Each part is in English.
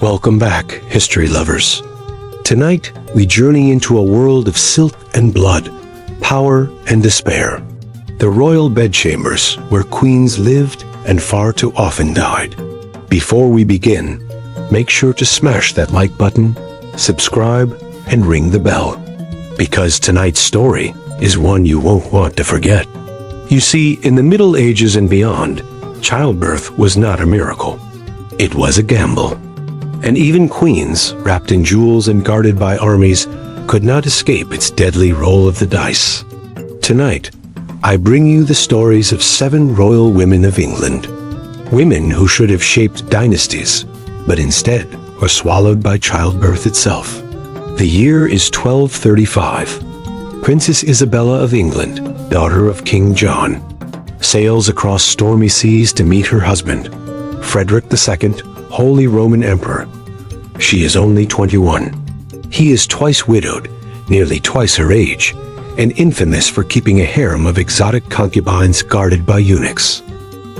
Welcome back, history lovers. Tonight, we journey into a world of silk and blood, power and despair. The royal bedchambers, where queens lived and far too often died. Before we begin, make sure to smash that like button, subscribe, and ring the bell. Because tonight's story is one you won't want to forget. You see, in the Middle Ages and beyond, childbirth was not a miracle. It was a gamble. And even queens, wrapped in jewels and guarded by armies, could not escape its deadly roll of the dice. Tonight, I bring you the stories of 7 royal women of England. Women who should have shaped dynasties, but instead were swallowed by childbirth itself. The year is 1235. Princess Isabella of England, daughter of King John, sails across stormy seas to meet her husband, Frederick II, Holy Roman Emperor. She is only 21. He is twice widowed, nearly twice her age, and infamous for keeping a harem of exotic concubines guarded by eunuchs.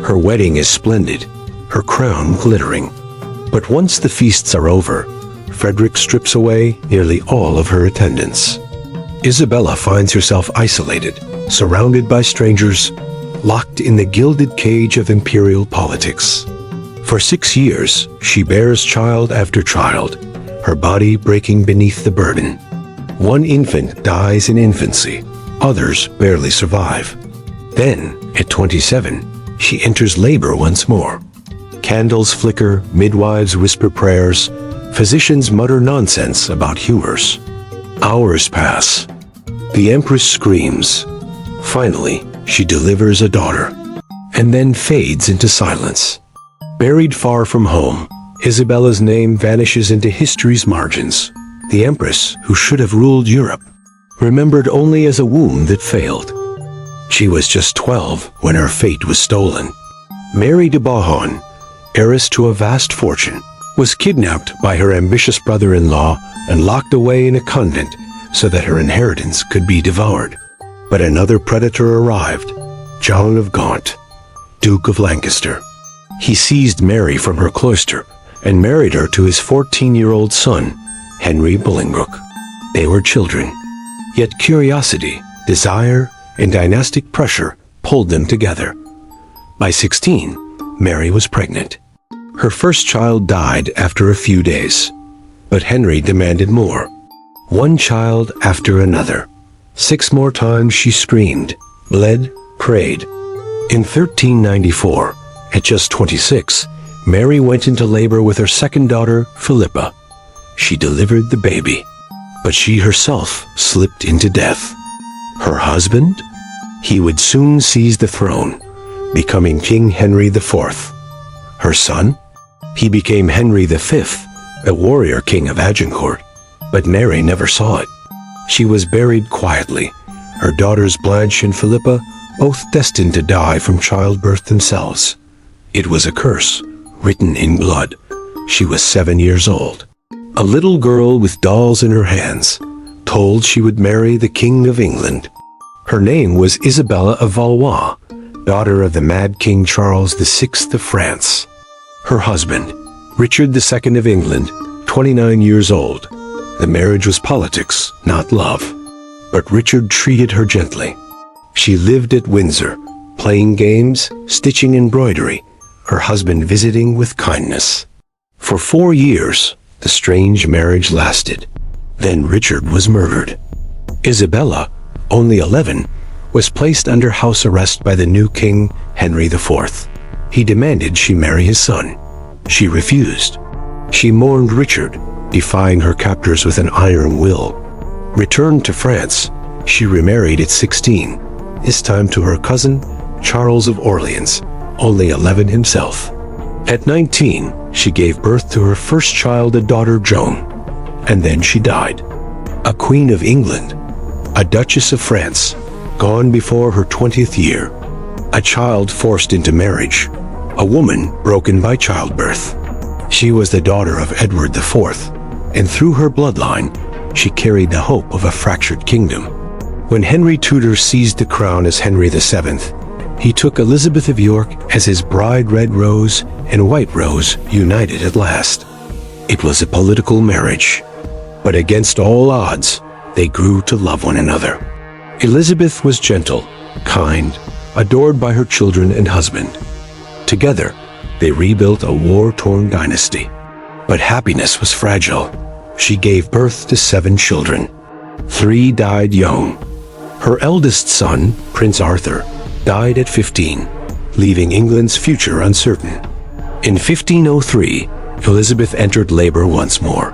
Her wedding is splendid, her crown glittering. But once the feasts are over, Frederick strips away nearly all of her attendants. Isabella finds herself isolated, surrounded by strangers, locked in the gilded cage of imperial politics. For 6 years, she bears child after child, her body breaking beneath the burden. One infant dies in infancy, others barely survive. Then, at 27, she enters labor once more. Candles flicker, midwives whisper prayers, physicians mutter nonsense about humors. Hours pass. The Empress screams. Finally, she delivers a daughter, and then fades into silence. Buried far from home, Isabella's name vanishes into history's margins. The Empress, who should have ruled Europe, remembered only as a womb that failed. She was just 12 when her fate was stolen. Mary de Bohun, heiress to a vast fortune, was kidnapped by her ambitious brother-in-law and locked away in a convent so that her inheritance could be devoured. But another predator arrived, John of Gaunt, Duke of Lancaster. He seized Mary from her cloister and married her to his 14-year-old son, Henry Bolingbroke. They were children. Yet curiosity, desire, and dynastic pressure pulled them together. By 16, Mary was pregnant. Her first child died after a few days, but Henry demanded more. One child after another. 6 more times she screamed, bled, prayed. In 1394, at just 26, Mary went into labor with her second daughter, Philippa. She delivered the baby, but she herself slipped into death. Her husband? He would soon seize the throne, becoming King Henry IV. Her son? He became Henry V, a warrior king of Agincourt, but Mary never saw it. She was buried quietly, her daughters Blanche and Philippa both destined to die from childbirth themselves. It was a curse, written in blood. She was 7 years old. A little girl with dolls in her hands, told she would marry the King of England. Her name was Isabella of Valois, daughter of the mad King Charles VI of France. Her husband, Richard II of England, 29 years old. The marriage was politics, not love. But Richard treated her gently. She lived at Windsor, playing games, stitching embroidery, her husband visiting with kindness. For 4 years, the strange marriage lasted. Then Richard was murdered. Isabella, only 11, was placed under house arrest by the new king, Henry IV. He demanded she marry his son. She refused. She mourned Richard, defying her captors with an iron will. Returned to France, she remarried at 16, this time to her cousin, Charles of Orleans, only 11 himself. At 19, she gave birth to her first child, a daughter Joan, and then she died. A queen of England, a duchess of France, gone before her 20th year, a child forced into marriage, a woman broken by childbirth. She was the daughter of Edward IV, and through her bloodline, she carried the hope of a fractured kingdom. When Henry Tudor seized the crown as Henry VII, he took Elizabeth of York as his bride. Red Rose and White Rose united at last. It was a political marriage, but against all odds, they grew to love one another. Elizabeth was gentle, kind, adored by her children and husband. Together, they rebuilt a war-torn dynasty. But happiness was fragile. She gave birth to 7 children. 3 died young. Her eldest son, Prince Arthur, died at 15, leaving England's future uncertain. In 1503, Elizabeth entered labor once more.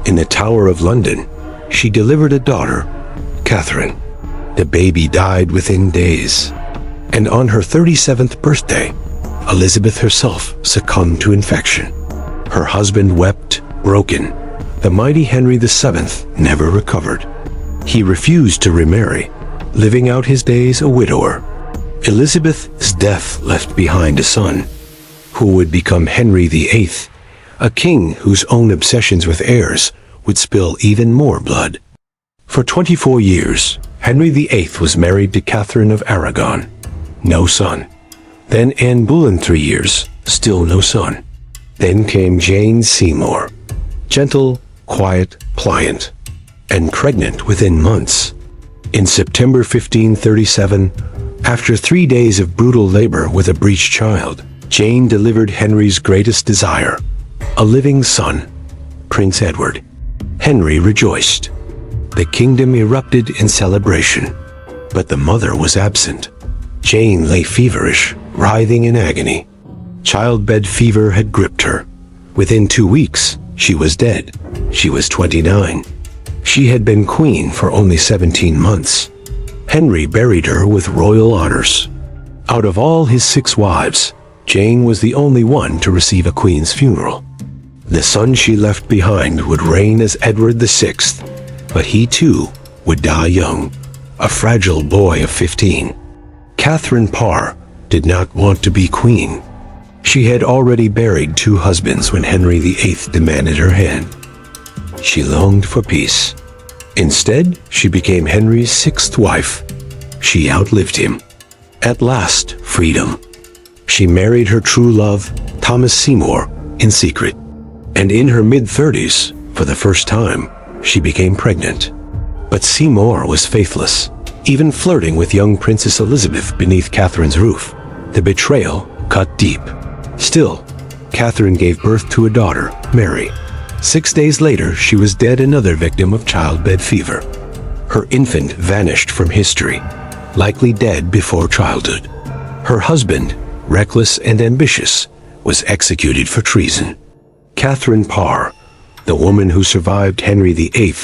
In the Tower of London, she delivered a daughter, Catherine. The baby died within days. And on her 37th birthday, Elizabeth herself succumbed to infection. Her husband wept, broken. The mighty Henry VII never recovered. He refused to remarry, living out his days a widower. Elizabeth's death left behind a son, who would become Henry VIII, a king whose own obsessions with heirs would spill even more blood. For 24 years, Henry VIII was married to Catherine of Aragon. No son. Then Anne Boleyn 3 years, still no son. Then came Jane Seymour, gentle, quiet, pliant, and pregnant within months. In September 1537, after 3 days of brutal labor with a breech child, Jane delivered Henry's greatest desire, a living son, Prince Edward. Henry rejoiced. The kingdom erupted in celebration, but the mother was absent. Jane lay feverish, writhing in agony. Childbed fever had gripped her. Within 2 weeks, she was dead. She was 29. She had been queen for only 17 months. Henry buried her with royal honors. Out of all his 6 wives, Jane was the only one to receive a queen's funeral. The son she left behind would reign as Edward VI, but he too would die young, a fragile boy of 15. Catherine Parr did not want to be queen. She had already buried 2 husbands when Henry VIII demanded her hand. She longed for peace. Instead, she became Henry's 6th wife. She outlived him. At last, freedom. She married her true love, Thomas Seymour, in secret. And in her mid-30s, for the first time, she became pregnant. But Seymour was faithless, even flirting with young Princess Elizabeth beneath Catherine's roof. The betrayal cut deep. Still, Catherine gave birth to a daughter, Mary. 6 days later, she was dead, another victim of childbed fever. Her infant vanished from history, likely dead before childhood. Her husband, reckless and ambitious, was executed for treason. Catherine Parr, the woman who survived Henry VIII,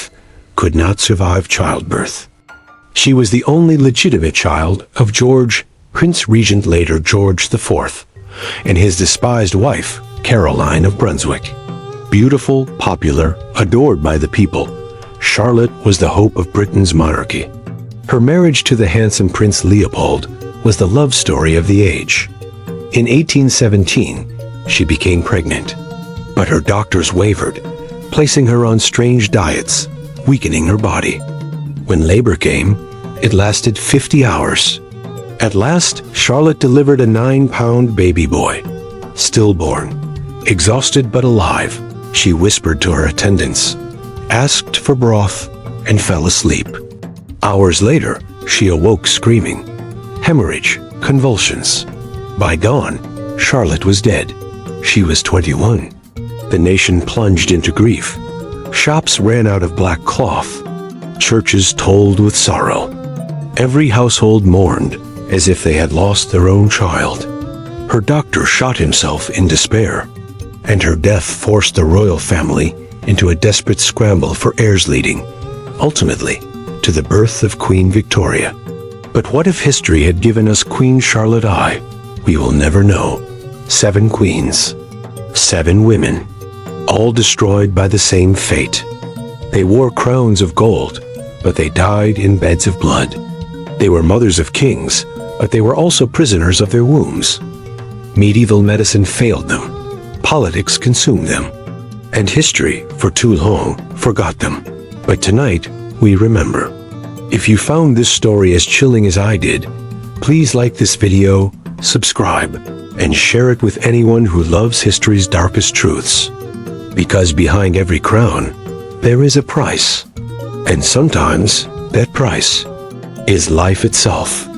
could not survive childbirth. She was the only legitimate child of George, Prince Regent, later George IV, and his despised wife, Caroline of Brunswick. Beautiful, popular, adored by the people, Charlotte was the hope of Britain's monarchy. Her marriage to the handsome Prince Leopold was the love story of the age. In 1817, she became pregnant, but her doctors wavered, placing her on strange diets, weakening her body. When labor came, it lasted 50 hours. At last, Charlotte delivered a 9-pound baby boy, stillborn, exhausted but alive. She whispered to her attendants, asked for broth, and fell asleep. Hours later, she awoke screaming. Hemorrhage, convulsions. By dawn, Charlotte was dead. She was 21. The nation plunged into grief. Shops ran out of black cloth. Churches tolled with sorrow. Every household mourned as if they had lost their own child. Her doctor shot himself in despair, and her death forced the royal family into a desperate scramble for heirs, leading, ultimately, to the birth of Queen Victoria. But what if history had given us Queen Charlotte I? We will never know. 7 queens, 7 women, all destroyed by the same fate. They wore crowns of gold, but they died in beds of blood. They were mothers of kings, but they were also prisoners of their wombs. Medieval medicine failed them. Politics consumed them. And history, for too long, forgot them. But tonight, we remember. If you found this story as chilling as I did, please like this video, subscribe, and share it with anyone who loves history's darkest truths. Because behind every crown, there is a price. And sometimes that price is life itself.